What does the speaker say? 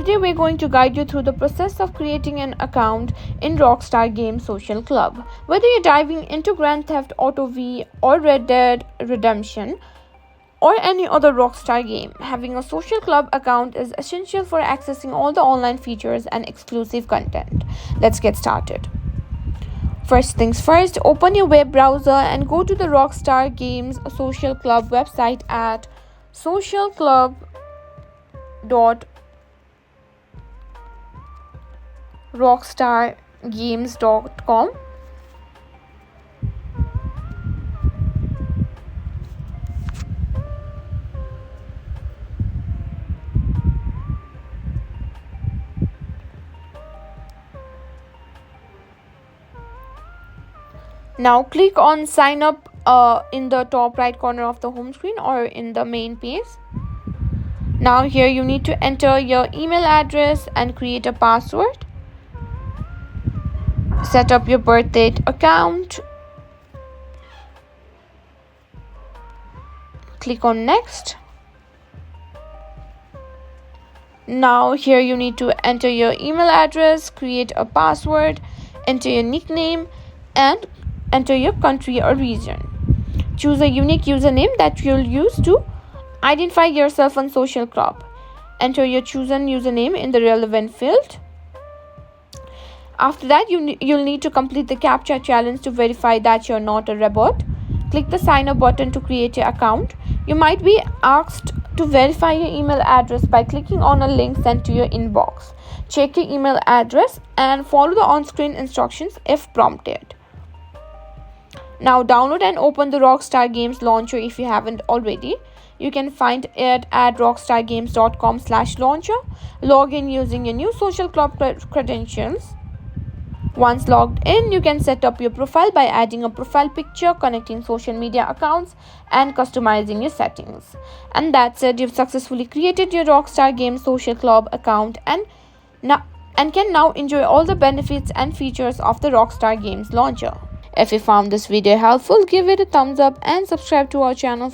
today we're going to guide you through the process of creating an account in Rockstar Games Social Club. Whether you're diving into Grand Theft Auto V or Red Dead Redemption or any other Rockstar game, having a social club account is essential for accessing all the online features and exclusive content. Let's get started. First things first, open your web browser and go to the Rockstar Games Social Club website at socialclub.rockstargames.com. Now click on sign up in the top right corner of the home screen or in the main page. Now here you need to enter your email address and create a password. Set up your birth date account. Click on next. Now here you need to enter your email address, create a password, enter your nickname and enter your country or region. Choose a unique username that you'll use to identify yourself on Social Club. Enter your chosen username in the relevant field. After that, you'll need to complete the CAPTCHA challenge to verify that you're not a robot. Click the sign up button to create your account. You might be asked to verify your email address by clicking on a link sent to your inbox. Check your email address and follow the on-screen instructions if prompted. Now download and open the Rockstar Games launcher if you haven't already. You can find it at rockstargames.com/launcher. Log in using your new social club credentials. Once logged in, you can set up your profile by adding a profile picture, connecting social media accounts, and customizing your settings. And that's it. You've successfully created your Rockstar Games Social Club account and can now enjoy all the benefits and features of the Rockstar Games launcher. If you found this video helpful, give it a thumbs up and subscribe to our channel.